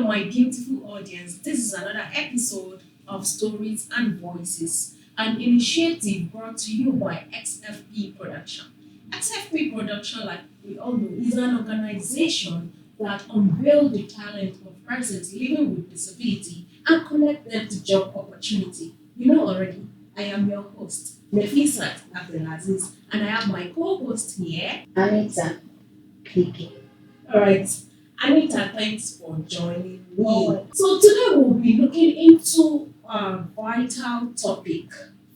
my beautiful audience. This is another episode of Stories and Voices, an initiative brought to you by XFP Production. XFP Production, like we all know, is an organization that unveils the talent of persons living with disability and connect them to job opportunity. You know already, I am your host, Nefisat Abdelaziz, and I have my co-host here, Anita Kiki. All right. Anita, thanks for joining me. So today we'll be looking into a vital topic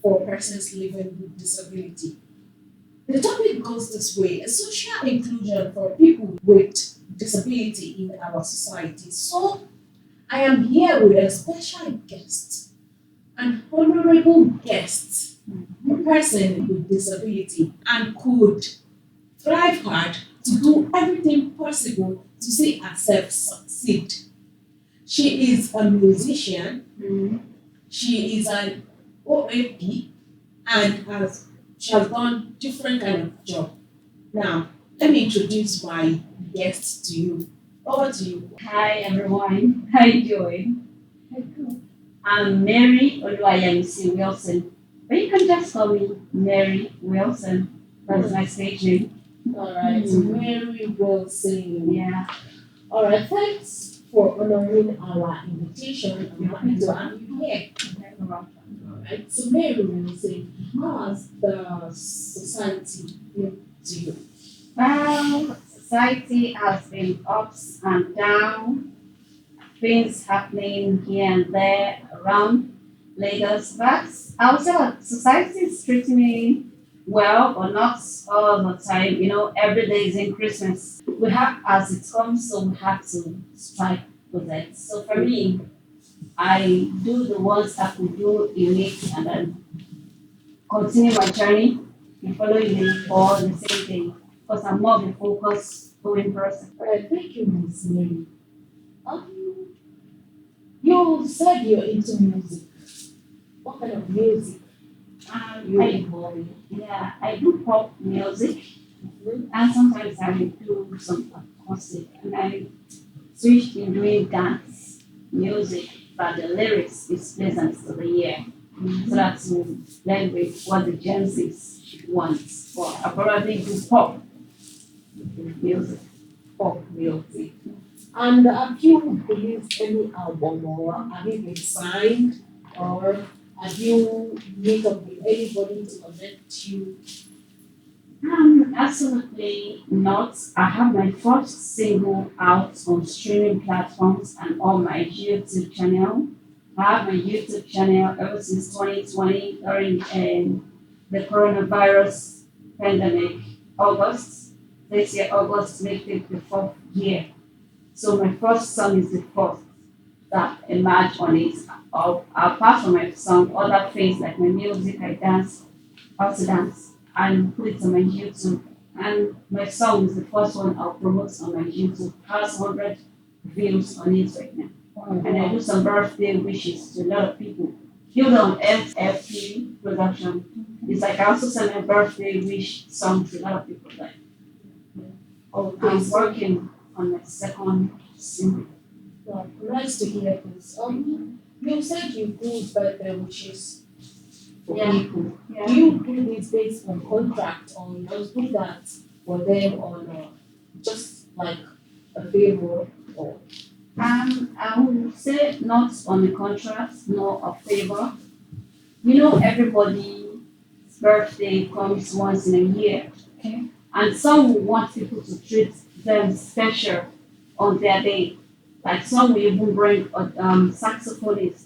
for persons living with disability. The topic goes this way: social inclusion for people with disability in our society. So I am here with a special guest, an honorable guest, a person with disability and could thrive hard to do everything possible to see herself succeed. She is a musician, she is an OAP, and she has done different kind of job. Now, let me introduce my guest to you. Over to you. Hi everyone, how you doing? I'm Mary Oluwayemisi Wilson, but you can just call me Mary Wilson. That's my stage name. All right, Mary Wilson. Yeah. All right, thanks for honoring our invitation. I'm happy to have you here. All right, so Mary Wilson, how has the society been to you? Well, society has been ups and downs, things happening here and there around Lagos, but I would say that society is treating me well, but not all the time. You know, every day is in Christmas. We have as it comes, so we have to strike with it. So for me, I do the ones I could do in it and then continue my journey the following day or the same day because I'm more of a focused going person. All right, thank you, Miss Mary. Um, you said you're into music. What kind of music you I, involve in? yeah, I do pop music and sometimes I do some acoustic and I switch in doing dance music, but the lyrics is pleasant to the ear. So that's to blend with what the Gen Z wants. But I probably do pop music. Pop music. And have you released any album or have you been signed or have you met up with anybody to connect you? Absolutely not. I have my first single out on streaming platforms and on my YouTube channel. I have my YouTube channel ever since 2020 during the coronavirus pandemic. August, this year, August makes it the fourth year. So my first song is the first that emerged on it. Apart from my song, other things like my music, I dance, how to dance, and put it on my YouTube. And my song is the first one I'll promote on my YouTube. Has 100 views on it right now. And I do some birthday wishes to a lot of people. Even on FFP production, it's like I also send my birthday wish song to a lot of people. Like Okay, I'm so working on my second single. nice to hear this. You said you do birthday wishes for Yeah. people. Do Yeah. you do this based on contract or you just do that for them on just like a favor or I would say not on a contract, nor a favor. You know, everybody's birthday comes once in a year. okay? And some will want people to treat them special on their day. Like some will even bring a saxophonist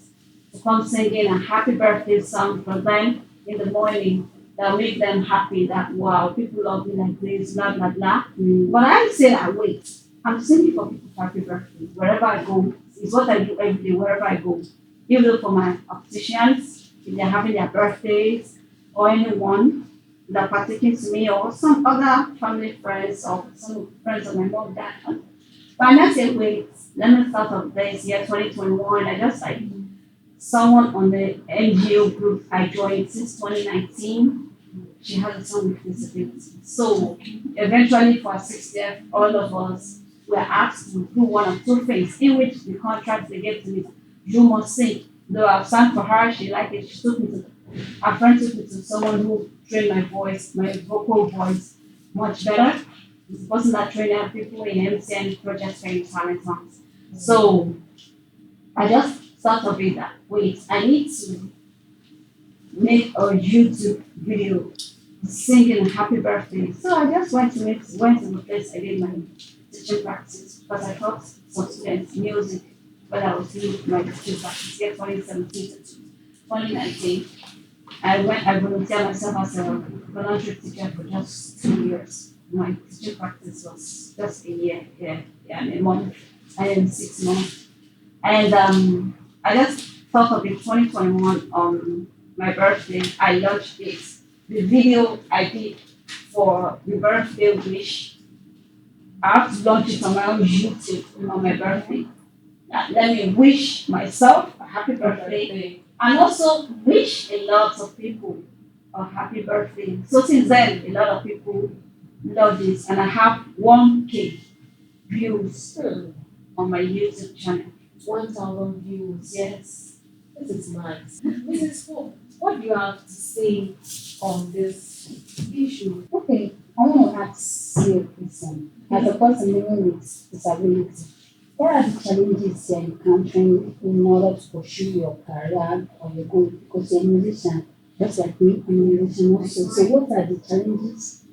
to come singing a happy birthday song for them in the morning. That'll make them happy that wow, people love me like this, blah blah blah. But I say that wait, I'm singing for people happy birthday wherever I go. It's what I do every day wherever I go. Even for my opticians, if they're having their birthdays or anyone that partaking to me or some other family friends or some friends of my mom dad. But I not say wait, let me start of this year 2021. I just like someone on the NGO group I joined since 2019. She has a son with disability. So eventually for our 60th, all of us were asked to do one of two things, in which the contract they gave to me, you must sing. Though I've sang for her, she liked it. She took me to a friend took me to someone who trained my voice, my vocal voice much better. It's the person that trained other people in MCN projects for talent songs. So I just thought of it that wait, I need to make a YouTube video singing happy birthday. So I just went to the place I did my teaching practice because I taught some students music when I was doing my teaching practice year 2017 to 2019. I volunteered myself as a voluntary teacher for just 2 years. My teaching practice was just a year, and a month, and 6 months. And I just thought of it 2021 on my birthday. I launched it. The video I did for the birthday wish, I have to launch it on my own YouTube on my birthday. Let me wish myself a happy birthday and also wish a lot of people a happy birthday. So since then, a lot of people love this, and I have 1K views on my YouTube channel. 1,000 views. Yes. This is nice. Mrs. Hope, what do you have to say on this issue? Okay, I want to ask you a question. As a person living with disability, what are the challenges you're encountering in order to pursue your career or your goal? Because you're a musician, just like me, I'm a musician also. So, what are the challenges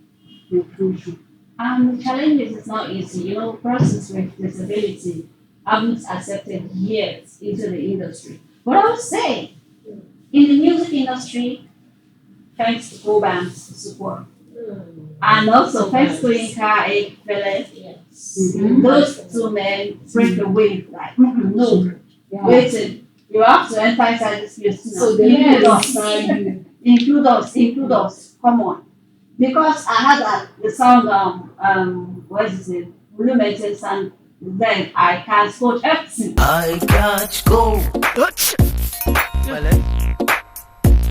you're encountering? The challenges is not easy. You know, persons with disability haven't accepted yet into the industry. But I would say, in the music industry, thanks to co-bands support, and also thanks to Inka Ekpele, Yes. those two men break the wave. Like, no, Yeah. waiting. You have to enter inside this music. So they include will us, inspire you. include us. Come on, because I had the song what is it? Blue Metal and then I can score everything. I can't go.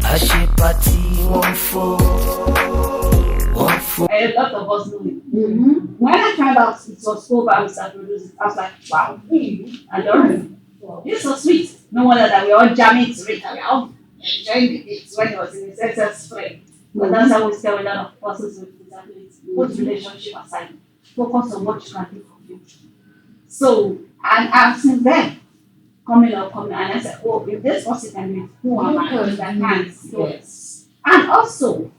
I should party one for A lot of us know it. Mm-hmm. When I found out it was co-bands that produced it, I was like, wow, really? I don't know. This was sweet. No wonder that we all jamming to it and we all enjoying it when it was in its essence play. But that's how we tell a lot of persons with disabilities, put relationship aside, focus on what you can do for future. So, and I've seen them coming, and I said, oh, if this person can do it, who am I that can't do it? Yes. And also,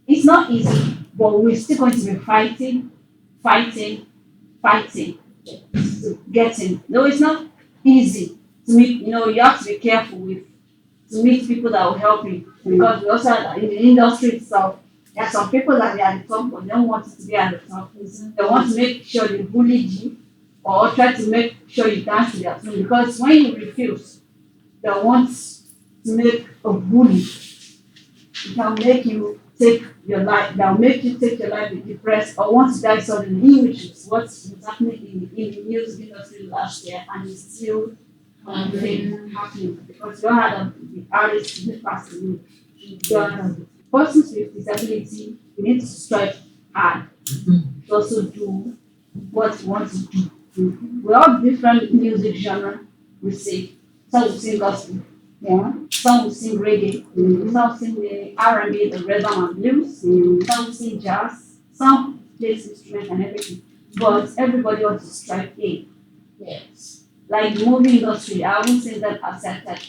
it's not easy, but we're still going to be fighting to get in. No, it's not easy to meet, you have to be careful to meet people that will help you. Because we also have, in the industry itself, there are some people that are at the top, but they don't want you to be at the top. They want to make sure they bully you or try to make sure you dance to their tune. Because when you refuse, they want to make a bully. It can make you take your life, they'll make you take your life depressed or want to die suddenly, which is what was happening in the music industry last year, and it's still happening because you had the artists who passed away. Persons with disability, we need to strive hard to also do what we want to do. We all different music genre we sing. Some will sing gospel, Yeah. some will sing reggae, some will sing the R&B, the rhythm and blues, some will sing jazz, some plays instrument and everything. But everybody wants to strive in. Yes. Like the movie industry, I won't say that accepted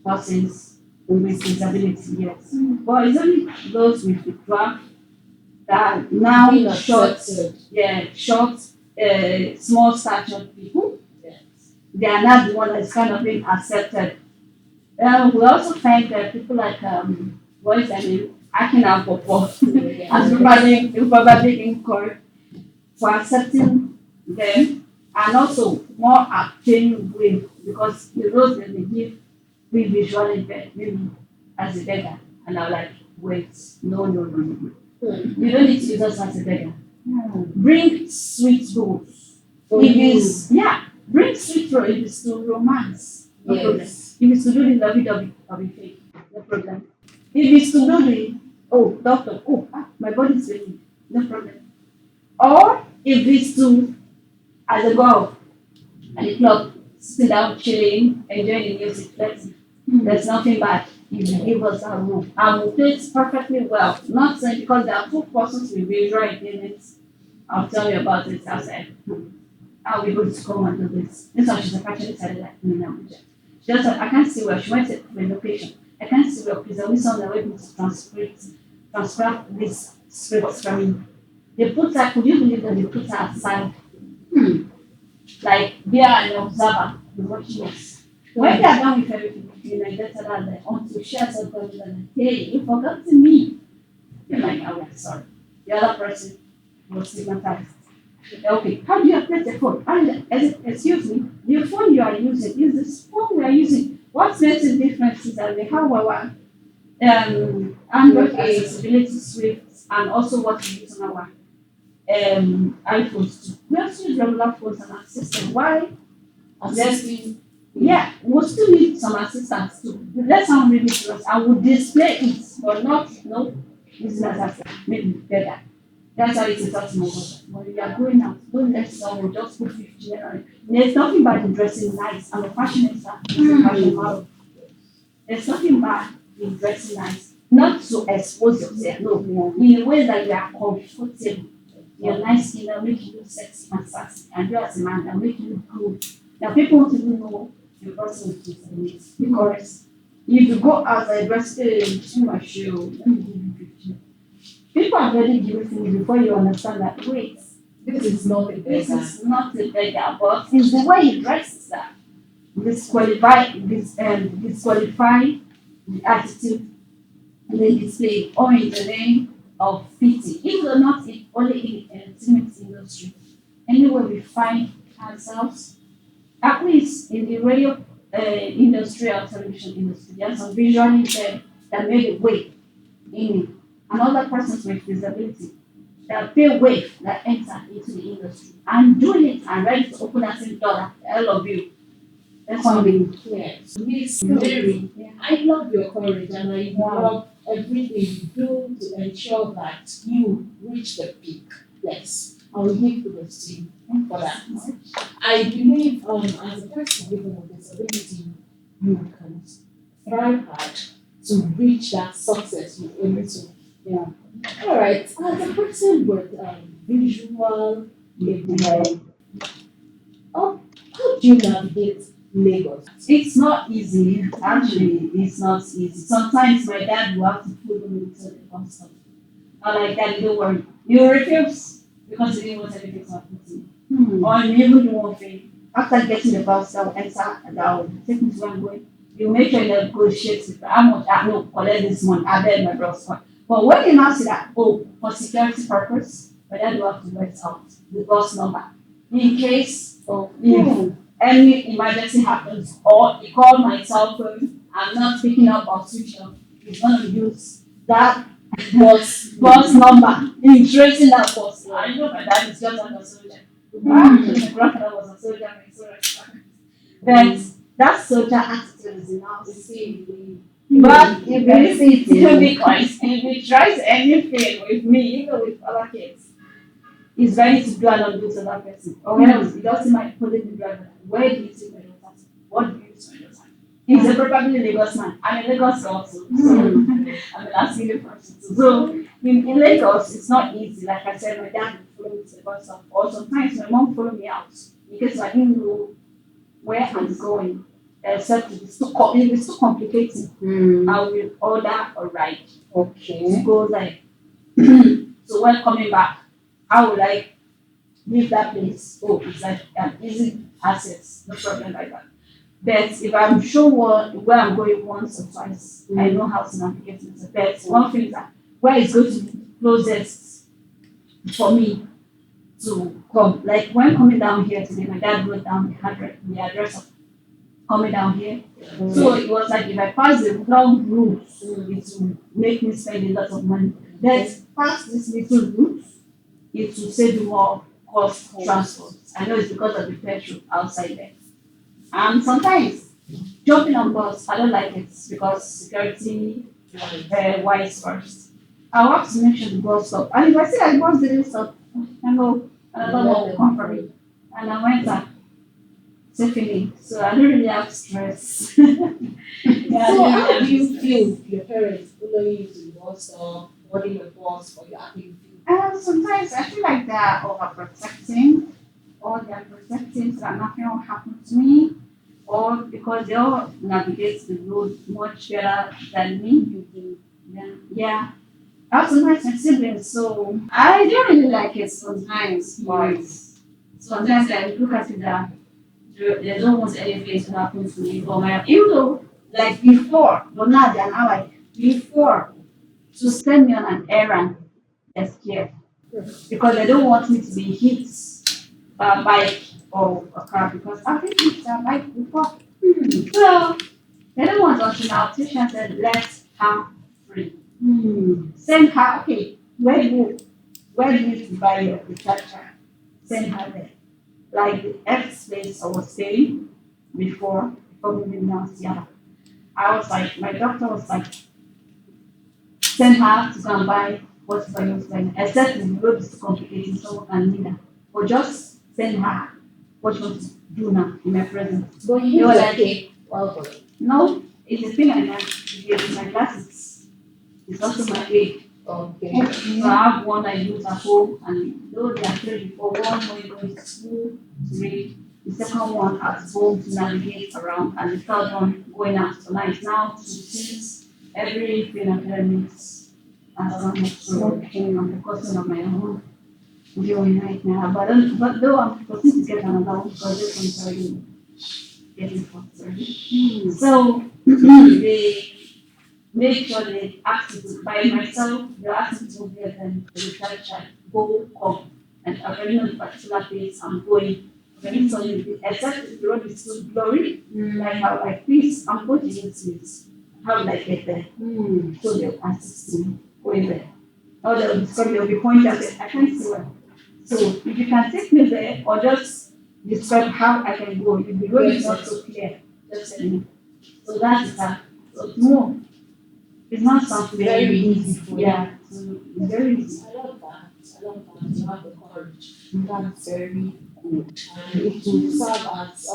persons with disability yet. But it's only those with the craft that now Being short, accepted. short, small statured people. Yes. They are not the one that's kind of being accepted. We also thank people like what is her name? Akina Popo and probably in court for accepting them and also more acting with because the roles that they give we visually maybe as a beggar and I'm like wait no. You don't need to use us as a beggar. Bring sweet roles. If it's bring sweet role if it's to romance. No problem. Yes. If it's to do the lovey-dovey, I'll be fake. No problem. If it's to do the, doctor, my body's failing. No problem. Or if it's to as a girl at the club, sitting down, chilling, enjoying the music. There's nothing bad. You will give us a room. And we'll play it perfectly well. Not saying because there are two persons with visual impairments. I'll tell you about it outside. I'll be able to come and do this. This one she's actually said like me now. She just said, I can't see where she went to the location. I can't see where please. I wish someone were able to transcribe this script from me. They put her, could you believe that they put her aside? Like they are an observer, the watching us. When they are done with everything, I get her out there onto share something with them. Hey, you forgot to me. You're like, oh, yeah, sorry. The other person was stigmatized. Okay, how do you operate the phone? Excuse me, the phone you are using is the phone we are using. What makes it different is that we have our Android accessibility suite and also what we use on our iPhones too. We also use regular phones and our system. Why? Assisting. Yeah, we'll still need some assistance too. Let's sound ridiculous. I will display it, but not this is as maybe better. That's how it is at moment. When we are going out, don't let someone just put 50 naira. There's nothing bad in dressing nice. I'm a fashionista. I'm a fashion model. There's nothing bad in dressing nice. Not to expose yourself, no. In a way that you are comfortable. Your nice skin will make you look sexy and sassy. And you as a man, that make you look good. Now people want to know your person with disabilities. Because if you go out and dress too much show, let me give you 50. People are very giving you before you understand that wait, This is not a this beggar. is not a beggar, but it's the way he dresses that disqualify the attitude they display or in the name of pity. Even though not only in the entertainment industry, anywhere we find ourselves, at least in the radio industry or television industry, there's some visual impaired that made a way in another person's with disability that pay way that enter into the industry and doing it and ready to open that same door that all of you. That's what I mean. Yes. Miss Mary, I love your courage and I love everything you do to ensure that you reach the peak. Yes. I'll give kudos to you for that. I believe as a person living with disability, you can try hard to reach that success you aim to. Yeah. All right. As a person with visual ability, how do you navigate Lagos? It's not easy. Actually, it's not easy. Sometimes my dad will have to pull me to the bus stop. I'm like, Daddy, don't worry. You refuse because you didn't want anything to happen to me. Or you even do one thing. After getting the bus, I will enter and I will take me to where I'm going. You make sure you negotiate with how much I know, collect this money, I beg my brother's money. But when you now see that, oh, for security purpose, my dad will have to write out the bus number in case of if any emergency happens or he called my cell phone, I'm not picking up or switch off, he's gonna use that bus number in tracing that bus. I know my dad is just like a soldier. My grandfather was a soldier, my soldier. But that soldier attitude is in us. But if you see it, because if he tries anything with me, even with other kids, he's ready to do and undo to that person. Or else he doesn't mind pulling the driver. Where do you see my daughter? What do you see my daughter? He's a probably Lagos man. I'm in Lagos also. So I'm an asking person too. So in Lagos, it's not easy. Like I said, my dad will follow me to the bus stop. Or sometimes my mom follow me out because I didn't know where I'm going. Except if it's too complicated, I will order a ride Okay. to go there. So when coming back, how will I leave that place? Oh, it's like an easy access, no problem like that. But if I'm sure where I'm going once or twice, I know how to navigate it. But one thing is that where is going to be closest for me to come? Like when coming down here today, my dad wrote down the address of coming down here. So it was like if I pass the long route, it will make me spend a lot of money. But pass this little route, it will save me more cost transport. I know it's because of the petrol outside there. And sometimes jumping on bus, I don't like it because security wise first. I have to make sure the bus stop. And if I see that the bus didn't stop, I go another one will come for me. and I went up safely. So I don't really have stress. Yeah, So I how don't do you really feel your parents following you to the bus stop, boarding the bus, or you how do you feel? Sometimes I feel like they are overprotecting, or they are protecting so that nothing will happen to me, or because they all navigate the road much better than me. Yeah. I have sometimes my siblings, so I don't really like it sometimes, but sometimes I look at it that they don't want anything to happen to me. But my, even though, like before, but now they're now like, before, to send me on an errand, they're scared because they don't want me to be hit by a bike or a car because I've been hit by a bike before. So they don't want us in our teacher said, let her free. Send her, okay, where do you buy your literature? Send her there. Like the F space I was saying before moving down Seattle. I was like, my doctor was like, send her to go and buy what's for your friend, except the road is complicated, someone can need her. But just send her what you want to do now in my presence. But They you were were like, like, wow, no, it's a thing I can my glasses. It's also my aid. okay. So I have one I use at home, and though they are three for one when you go to school to read, the second one at home to navigate around, and the third one going out. So now to since everything academics as I'm smoking, I'm focusing on my own doing right now. But though I'm supposed to get another one because this one's already getting frustrated. So they make sure they ask me to by myself, they ask me to go there then the research go come. And I've already know the particular place I'm going. I've already told you except if the road is too blurry, like how like please I'm going to use this. How will I get there? So they'll assist me going there. Or they'll describe they'll be pointing out I can't see where. So if you can take me there or just describe how I can go, if the road is not so clear, just tell me. So that's that. So no. It's not something Very easy for you. yeah, so it's very easy. I love that. I love that. You have the courage. That's very good. And it will serve as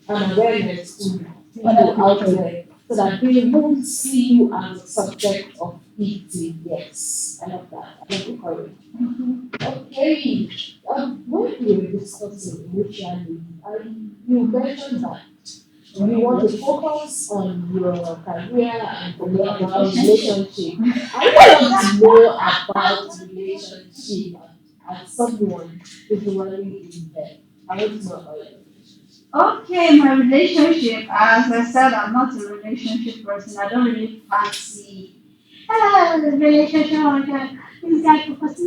an awareness to people out there so that they won't see you as a subject of pity. Yes, I love that. I love the courage. Okay. When we were discussing initially, you mentioned that you want to focus on your career and forget about relationship. I want to know about relationship as someone who's running in there. I want to know about it. Okay, my relationship, as I said, I'm not a relationship person. I don't really fancy the relationship like that. This guy proposed, we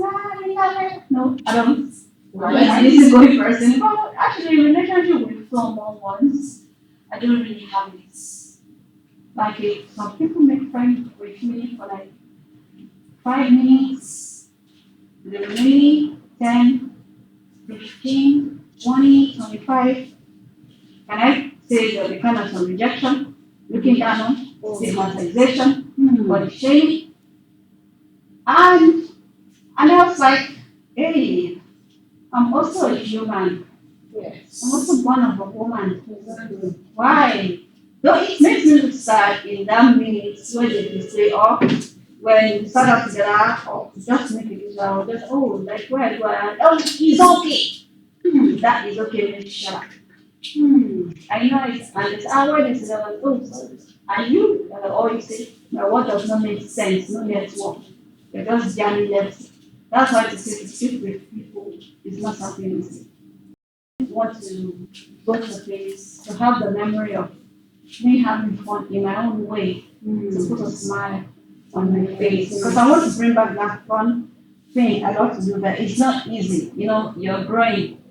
love it. No, I don't. I'm an easygoing person. But actually, relationship with someone once, I don't really have it. Like if some people make friends with me for like 5 minutes, the remaining 10, 15, 20, 25. Can I say that the kind of some rejection, looking down on, stigmatization, body shaming, and I was like, hey, I'm also a human. Yes. I'm also born of a woman. Why? Though it makes me look sad in that minute when they say, oh, when we start out together, or just make it usual, just, oh, like where do I, oh, it's okay. That is okay, maybe shut up. I know it's and it's our this is like, oh, sorry. Are you or you say, no, what does not make sense, no network. You're just jamming left. That's why to say to sit with people is not something easy. You want to go to a place to have the memory of me having fun in my own way, to put a smile on my face. Because I want to bring back that fun thing. I love to do that. It's not easy, you're growing.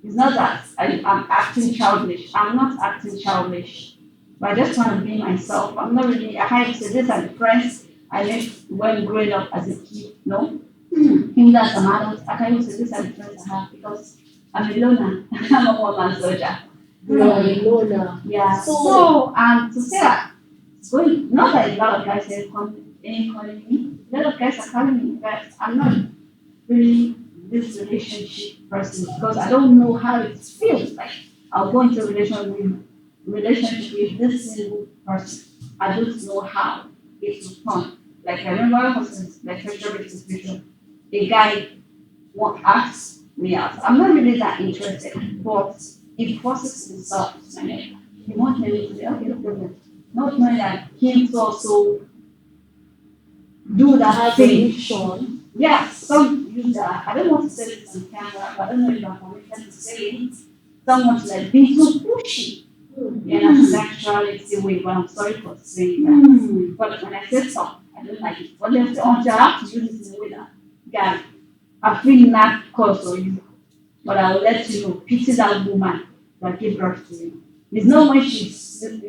It's not that I'm acting childish. I'm not acting childish. But I just want to be myself. I'm not really, I can't say this are the friends I made when growing up as a kid. No. Even as an adult, I can't say this are the friends I have because I'm a loner. I'm a one-man soldier. You are a loner. Yeah. So, To say that, it's going, not that a lot of guys ain't calling me. A lot of guys are calling me, but I'm not really this relationship person because I don't know how it feels like. I'll go into a relationship with this single person. I don't know how it will come. Like I remember I was in like sexual situation. A guy asked me out. I'm not really that interested, but he forces himself to me. He wants me to say, okay, no problem. Not knowing that him to also do that thing. Sean. Yeah, some use that. I don't want to say it on camera, but I don't know if I'm permitted to say it. Someone's like being too pushy in a sexuality way, but I'm sorry for saying that. But when I say stop, I don't like it. But then until I have to use it in a way that, guys, I feel not cause for you, but I will let you know, pity that woman that gave birth to you. It's not when she's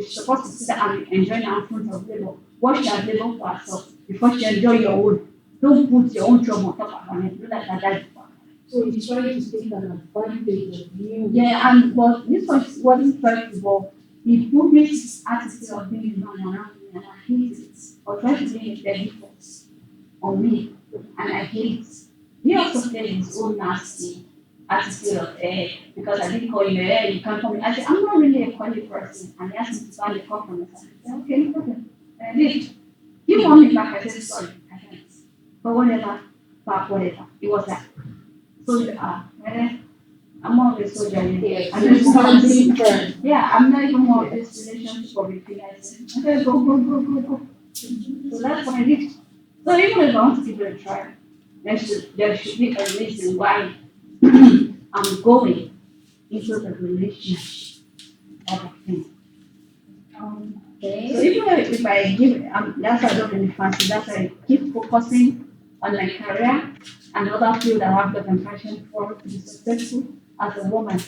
supposed to sit there and enjoy her fruit of labor. What she has labor for herself before she enjoy your own. Don't put your own trouble on top of her and do like that. So he's trying to take an advantage of you. Yeah, and but this was wasn't trying to but he put this attitude of being man around me and I hate it. Or trying to be a very force on me and I hate it. He also played his own nasty attitude of because I didn't call you you can't call me. I said, I'm not really a calling person and he asked me to find a compliment. I said, okay, no problem. And I did. He want me back, I said sorry, I can't. But whatever, back whatever. It was that. So I'm more of a soldier. And then something friend. Yeah, I'm not even more of this relationship of a I said, go. So that's what I did. So even if I want to give it a try, there should be a reason why I'm going into the relationship of a thing. So even if I give, that's why I don't really fancy. That's why I keep focusing on my career and other field I have the passion for to be successful as a woman.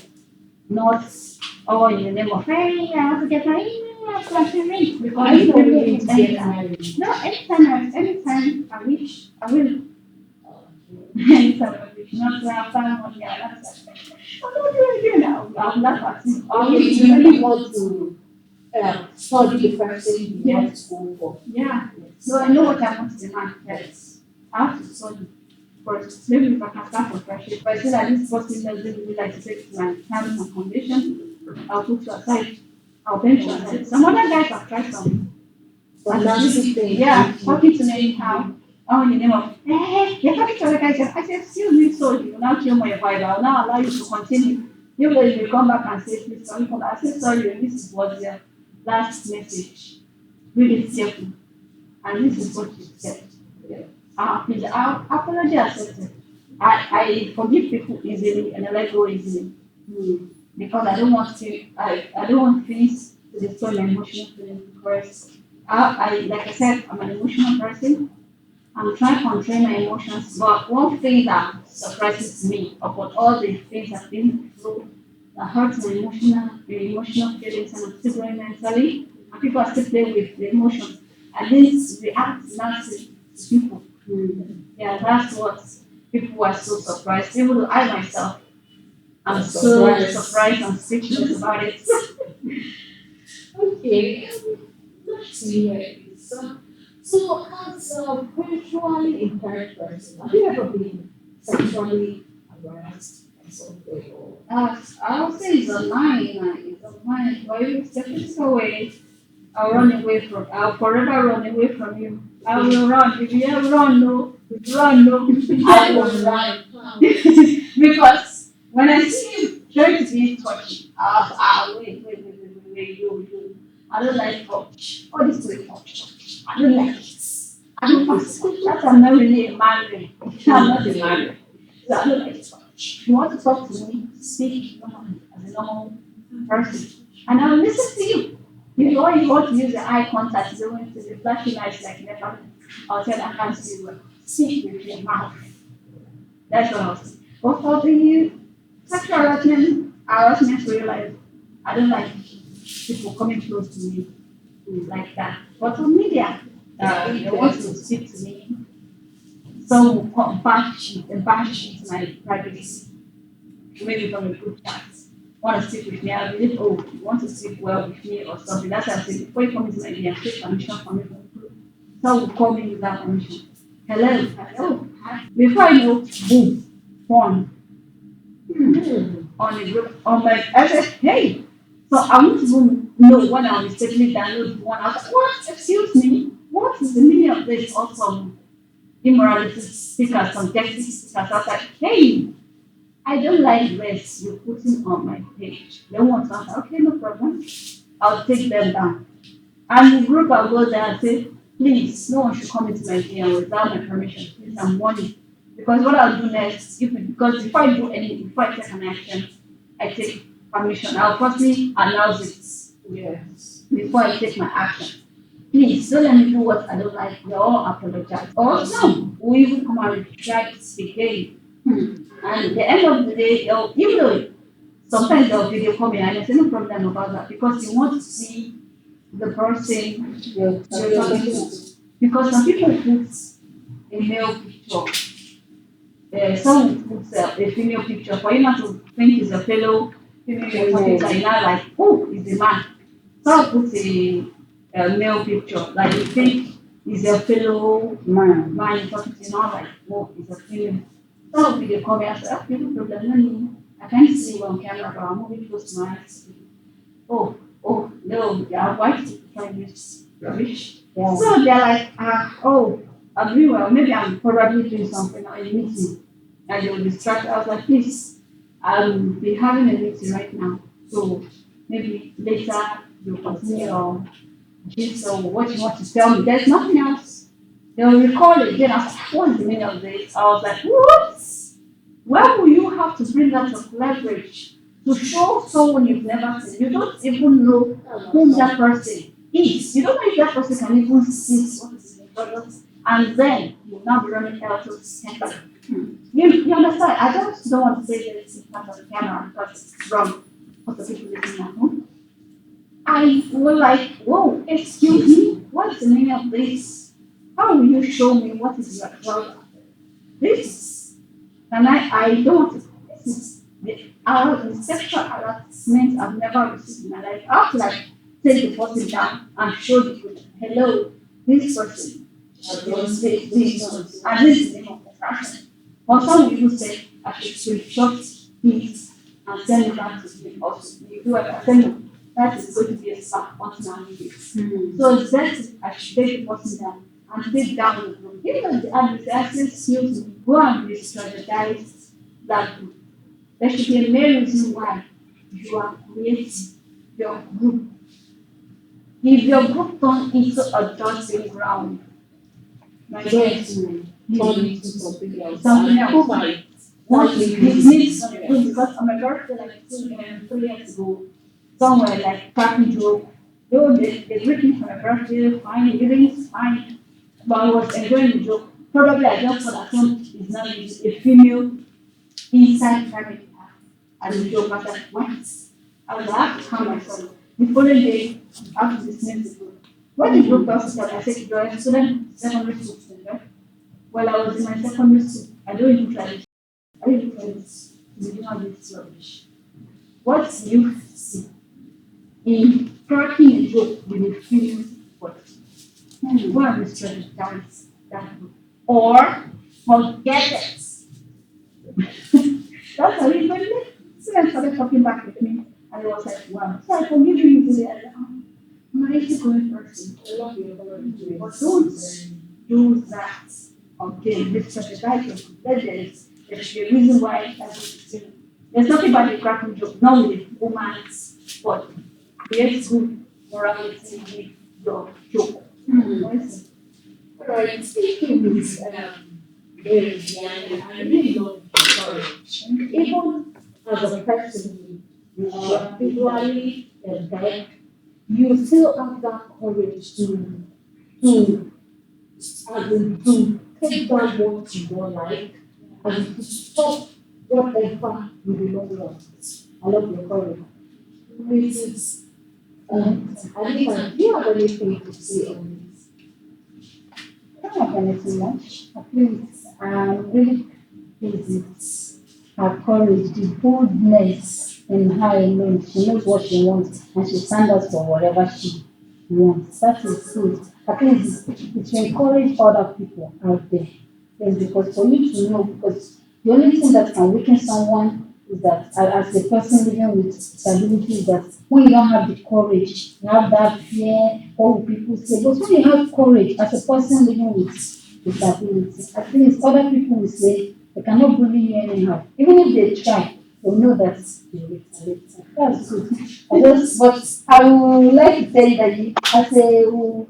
Not all in the name of hey, I have to get my email, I have to get my ring. Because Are you don't going to get anytime. married? No, anytime I wish, I will. Anytime I wish, not to have time on the other side. I'm not doing it now. I'm not passing. You really want to study the first thing you want to go for. Yeah. So I know what I want to demand. Yes. I have to study first. Maybe if I can start from fresh. If I see that this person doesn't really like to take my terms and conditions, I'll put to aside. I'll bench aside. Some other guys have tried some. Yeah, talking to me anyhow. Oh, in the name of, you're talking to other guys. I said, excuse me, so you will not kill my vibe. I'll not allow you to continue. You will come back and say, please, sorry for that. I said, sorry, this was your last message. Read it carefully. And this is what you said. Our apology accepted. I forgive people easily and I let go easily. Because I don't want things to destroy my emotional feelings because like I said, I'm an emotional person. I'm trying to control my emotions, but one thing that surprises me about all the things I've been through that hurts my emotional feelings and I'm still going mentally, and people are still playing with the emotions. I didn't react nicely to people. Yeah, that's what people are so surprised. Even though I myself am so surprised and speechless about it. Okay, let's see here. So as a virtually impaired person, have you ever been sexually harassed by something or I'll say it's online. It's online. But if it's the physical way, I'll forever run away from you. I will run. If you ever run, no. I will run. Because when I see you trying to be touchy, wait, you. I don't like touch. All this way touch. I don't like it. I don't like that. I'm not really a man. I'm not a man. So I don't like touch. You want to talk to me, speak normally as a normal person. And I will listen to you. If you want to use the eye contact, you don't want to the flashing lights like never. I'll tell I can't see well. Speak with your mouth. That's what I'll say. But for the sexual harassment real life, I don't like people coming close to me like that. But on media, they want to speak to me. Some will come bash my privacy. Maybe from a group chat. Want to speak with me, I believe, you want to speak well with me or something. That's why I say, before you come into my DM, take permission from me. Some will call me without permission. Hello. Before I know, boom. fun on the group on my I said, hey. So I won't even know when I mistakenly download one. I was like, what? Excuse me? What is the meaning of this? Awesome immorality stickers, some dirty stickers. I was like, hey, I don't like this you're putting on my page. They want to answer, okay, no problem. I'll take them down. And the group I'll go there and say, please, no one should come into my DM without my permission. Please, I'm warning. Because what I'll do next, because if I do anything, if I take an action, I take permission. I'll firstly announce it Yes. before I take my action. Please don't let me do what I don't like. We all apologize. Or no, we even come and try it again. And at the end of the day, even though sometimes they'll video call me and I say no problem about that because you want to see the person You're you're talking to. Because some people put a male picture, someone puts a female picture for you not to think it's a fellow female you're talking to, and you're not like, oh, it's a man. Someone puts a male picture, like you think is a fellow man you're talking to, you're not like, oh, it's a female. Some video call me and say, okay, no problem, no need. I can't see you on camera, but I'm moving close to my eyes. Oh, no, they are white like this rubbish. Yeah. So they're like, oh, I'm doing well. Maybe I'm probably doing something or a meeting. And they will distract. I was like, please, I'll be having a meeting right now. So maybe later you'll continue or gist or what you want to tell me. There's nothing else. They'll record it again. I was like, what's the meaning of this? I was like, what? Why will you have to bring that of leverage to show someone you've never seen? You don't even know who that person is. You don't know if that person can even see what is in the product. And then you'll now be running out to center. You understand? I just don't want to say this in front of the camera because it's wrong for the people listening at home. I was like, whoa, excuse me, what's the meaning of this? How will you show me what is your product? This, and I don't, this is the sexual harassment I've never received in my life. I have to like take the person down and show the people, hello, this person, this, and this is the name of the person. But some people say I should screenshot it and send it back to the person. You do it, I tell you, that is going to be a spam personality. So it's best I should take the person down and take down the group. Even the advertising skills to go and re-strategize that group. There should be a main reason why you are creating your group. If your group turns into a dancing ground, my Yes. friends, Turn into something else. something else. Fight. What it needs to do because on my birthday like 3 years ago, somewhere like cracking joke, they greet me for my birthday, fine, everything's fine. But I was enjoying the joke. Probably I just thought that one is not a female inside family as a joke. I was like, what? I was like, I have to calm myself. The following day, I have to dismiss the group. When the group person started, I said, you're a student, secondary school student, right? While I was in my secondary school, I don't even try this. I don't even try this. You do not do this rubbish. What do you see in cracking a joke with a female person? Go and strategize that group. Or forget it. That's how you put it. So I started talking back with me, and it was like, wow. So I forgive you easily. I said, I'm an easygoing person. I love your word. But don't do that. Okay, this strategize. There should be a reason why that's what there's nothing about the cracking joke, not with a woman's body. Create good morality with your joke. Alright, speaking with I really love courage. Even as a person, you are visually impaired, you still have that courage to to take down what you don't like and to stop whatever you do not want. I love your courage. This is I think do you have anything to say on this? I don't have anything much. At least I'm really pleased with her courage, the boldness in her alone. She knows what she wants and she stands up for whatever she wants. That is good. At least it will encourage other people out there. Yes, because for you to know, because The only thing that can weaken someone is that as a person living with disability is that when you don't have the courage, you have that fear, what will people say? But when you have courage as a person living with disability, at least other people will say they cannot bully you anyhow. Even if they try, they know that they retaliate. That's good. But I would like to tell you that as a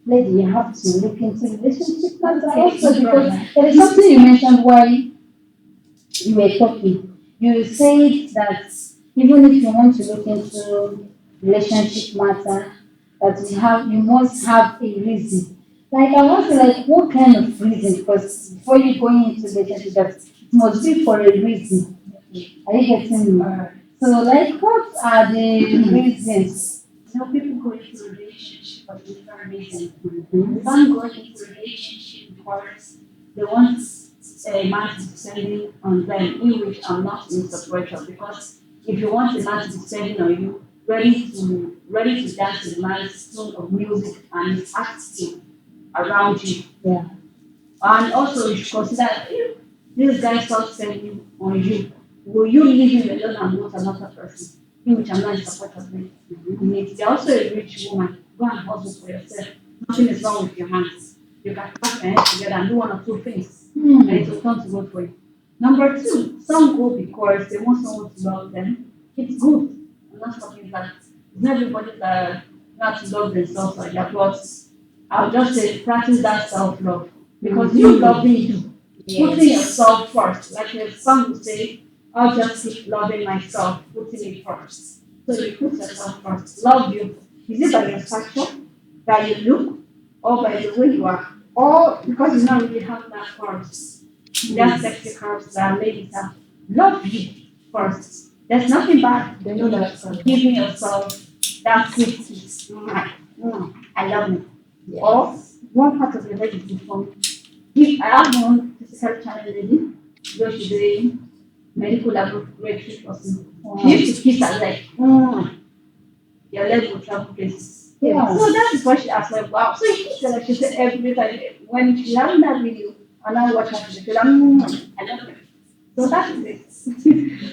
lady, you have to look into relationship matter also because there is something you mentioned why you were talking. You said that even if you want to look into relationship matter, that you must have a reason. Like I want to like what kind of reason? Because before you go into relationship, that it must be for a reason. Are you getting me? So like what are the reasons? Some people go into a relationship for different reasons. Mhm. Some go into a relationship because they want a man to be spending on them, in which I'm not in support of. Because if you want a man to be spending on you, ready to dance to the man's tone of music and his attitude around you. Yeah. And also you should consider if this guy starts spending on you, will you leave him alone and go to another person? In which I'm not in support of him. If you're also a rich woman, go and hustle for yourself. Nothing is wrong with your hands. You can clap your hands together and do one or two things, and it will come to work for you. Number two, some go because they want someone to love them. It's good. I'm not talking that. It's not everybody that not to love themselves like that, but I'll just say practice that self-love. Because you loving you, putting yourself first. Like the song will say, I'll just keep loving myself, putting it first. So you put yourself first. Love you. Is it by your stature, by your look, or by the way you are? Or because you don't really have that first. That sexy curves that ladies have. Love you first. There's nothing bad They know that. giving yourself that sweet kiss. I love you. Or one part of your leg is deformed. If I have one physical challenge lady, go to the medical laboratory person. She used to kiss her leg. Your leg will travel places. Yeah. So that is why she asked me, wow. So she said, like, she said every time when she having that video, and I watch her, she said, I love it. So that is it.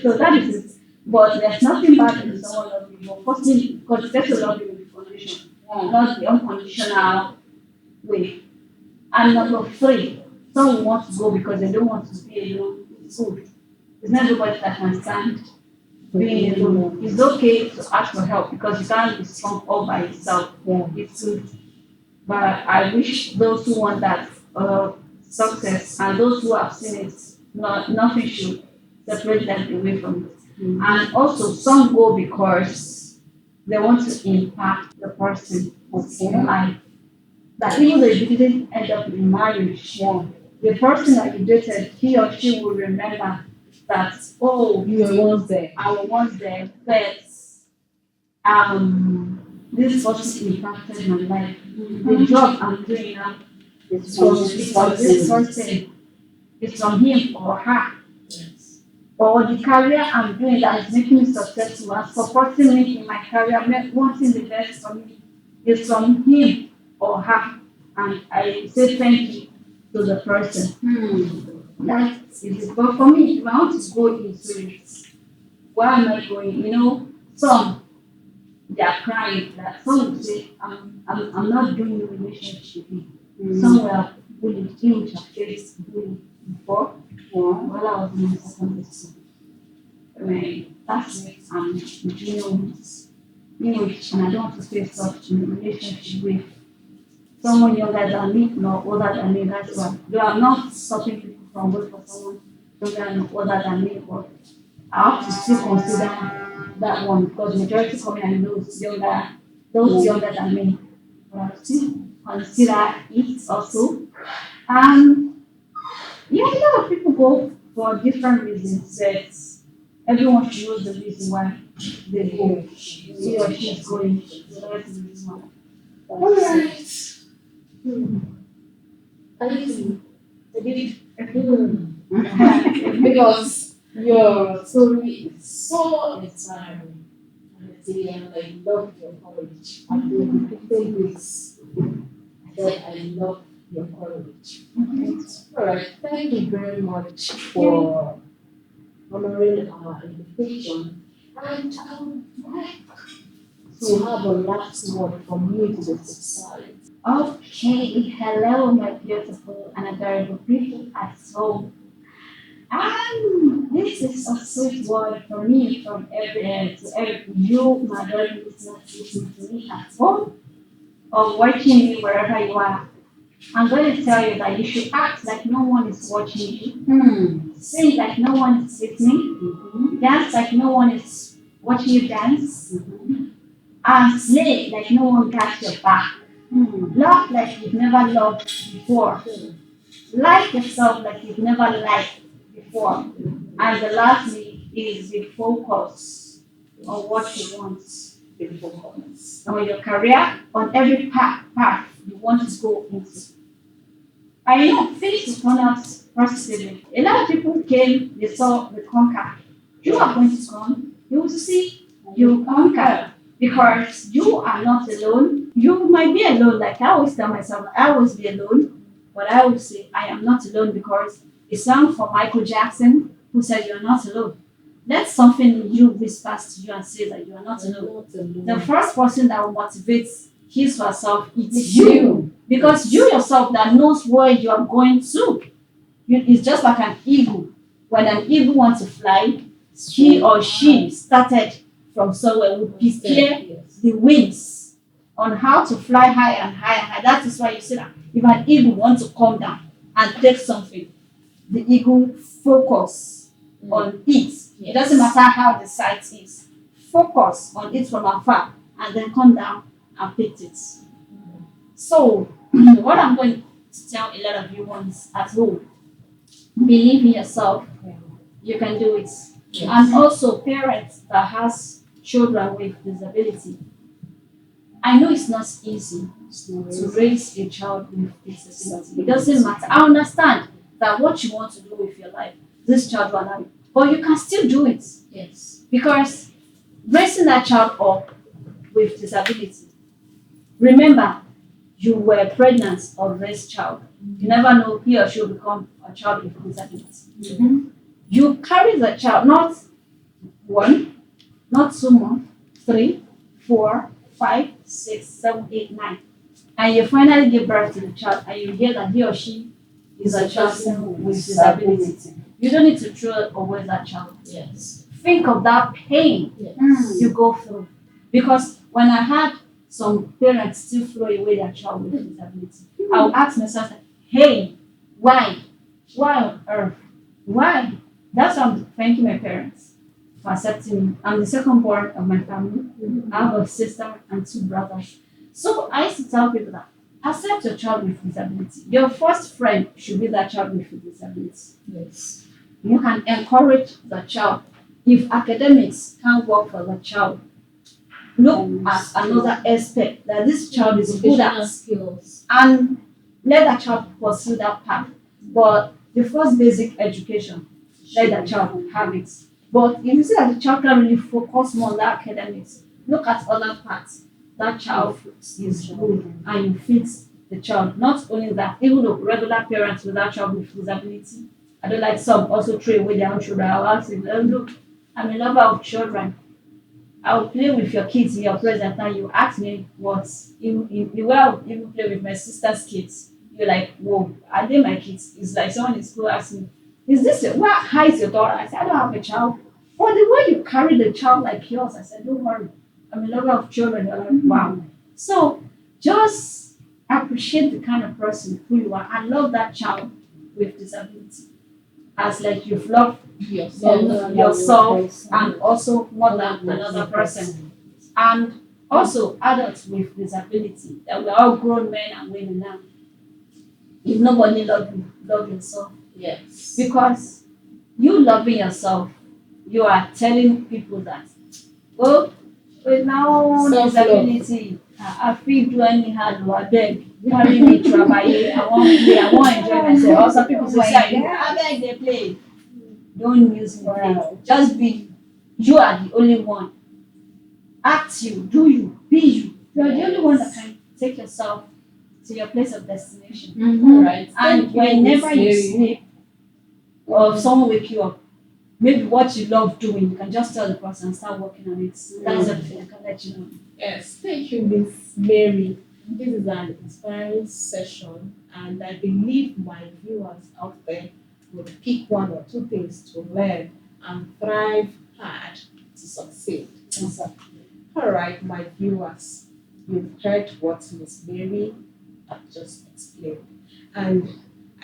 So that is it. But there's nothing bad in someone loving you. But firstly, because get to love you with the condition, not the unconditional way. And number three, some want to go because they don't want to be alone. It's good. It's not everybody that can stand being alone. It's okay to ask for help because you can't be strong all by yourself. Yeah. It's good. But I wish those who want that success and those who have seen it, nothing should separate them away from it. And also, some go because they want to impact the person in life. That even though you didn't end up in marriage, Yeah. the person that you dated, he or she will remember that, oh, You were once there. I was once there, but this person impacted my life. The job I'm doing now It's from from this person, it's from him or her. Or the career I'm doing that is making me successful and supporting me in my career, wanting the best for me, is from him or her. And I say thank you to the person. That is it. But for me, if I want to go into it, why am I going? You know, some they are crying that some will say, I'm not doing a relationship with you. Some were bullied, which have faced bullying before. While I was in my secondary school. That's it. I'm doing which and I don't want to face such in a relationship with someone younger than me, nor older than me. That's why. Though I'm not stopping people from working for someone younger and older than me, but I have to still consider that one because majority coming and those younger than me. But I still consider it also. Yeah, a lot of people go for different reasons, but everyone should know the reason why they go. He or she is going. So that's the reason why. Alright. I did because your story is so inspiring. And I love your courage. And you repeated this. I said, I love your courage. All right, thank you very much for honoring our invitation. And I would like to have a last word from you to the society. Okay, hello, my beautiful and adorable people at home. This is a sweet word for me from every end to every you, my darling listeners, listening to me at home or watching me wherever you are. I'm going to tell you that you should act like no one is watching you, sing like no one is listening, dance like no one is watching you dance, and slay like no one got your back. Love like you've never loved before. Like yourself like you've never liked before. And the lastly is the focus on what you want. The focus on your career, on every path you want to go into. I know things turn out positively. A lot of people came, they saw, they conquer. You are going to come, you will see, you conquer. Because you are not alone. You might be alone, like I always tell myself, I always be alone. But I always say, I am not alone because a song from Michael Jackson who said, you're not alone. That's something you whispers to you and say that you are not alone. The first person that will motivate his or herself is you. Because you yourself that knows where you are going to. It's just like an eagle. When an eagle wants to fly, he or she started from somewhere would prepare the wings on how to fly higher and higher and higher. That is why you see that if an eagle wants to come down and take something, the eagle focus on it. It doesn't matter how the sight is. Focus on it from afar and then come down and pick it. So what I'm going to tell a lot of you ones at home, believe in yourself. You can do it. And also parents that has children with disability. I know it's not easy to raise a child with disability. It doesn't matter. I understand that what you want to do with your life, this child will allow you. But you can still do it. Yes. Because raising that child up with disability, remember, you were pregnant of this child. You never know he or she will become a child with disability. You carry the child not 1, not 2 months, 3, 4, 5, 6, 7, 8, 9. And you finally give birth to the child and you hear that he or she is a child with disability. You don't need to throw away that child. Yes. Think of that pain you go through. Because when I had some parents still throw away their child with disability, I would ask myself, hey, why? Why on earth? Why? That's why I'm thanking my parents for accepting me. I'm the second born of my family. I have a sister and 2 brothers. So I used to tell people that accept your child with disability. Your first friend should be that child with disability. Yes. You can encourage the child. If academics can't work for the child, look at another aspect that this child is good at skills. and let that child pursue that path. But the first basic education, let that child have it. But if you see that the child can really focus more on the academics, look at other parts. That child is good and you fit the child. Not only that, even though regular parents with that child with disability, I don't like some also throw away their own children. I'll ask them, look, I'm a lover of children. I will play with your kids in your presence and you ask me what. You even play with my sister's kids. You're like, whoa, are they my kids? It's like someone in school asking me, is this how is your daughter? I said, I don't have a child. But the way you carry the child like yours, I said, don't worry. I'm a lover of children. You're like, wow. So just appreciate the kind of person who you are and love that child with disability. As like you've loved yourself and also more than another person. And also adults with disability. That we're all grown men and women now. If nobody love you, love yourself. Yes. Because you loving yourself, you are telling people that, oh, with now disability, I feel do anyhow, I beg, carry me to I want play, I want enjoy myself. Or some people say, I beg they play. Don't use me play. Just be you are the only one. Act you, do you, be you. You are the only one that can take yourself to your place of destination. Alright. And whenever you sleep or if someone wake you up, maybe what you love doing, you can just tell the person and start working on it. That's everything I can let you know. Yes, thank you, Miss Mary. This is an inspiring session, and I believe my viewers out there would pick one or two things to learn and thrive hard to succeed. All right, my viewers, you've heard what Miss Mary have just explained, and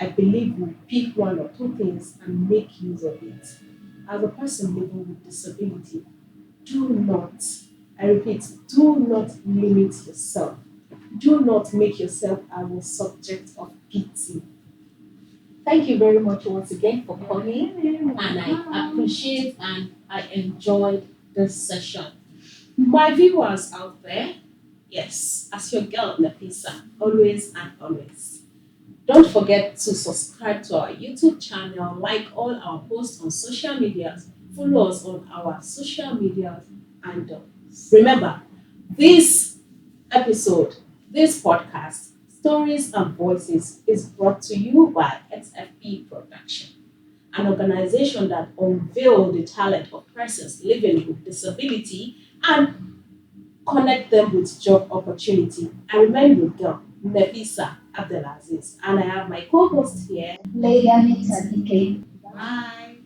I believe we'll pick one or two things and make use of it. As a person living with disability, do not, I repeat, do not limit yourself. Do not make yourself a subject of pity. Thank you very much once again for coming, and I appreciate and I enjoyed this session. My viewers out there, yes, as your girl Nafisa, always and always. Don't forget to subscribe to our YouTube channel, like all our posts on social medias, follow us on our social medias, and remember, this episode, this podcast, Stories and Voices, is brought to you by XFP Production, an organization that unveils the talent of persons living with disability and connect them with job opportunity. I remain your girl, Nefisa Abdelaziz, and I have my co-host here. Lady Anita DK. Bye.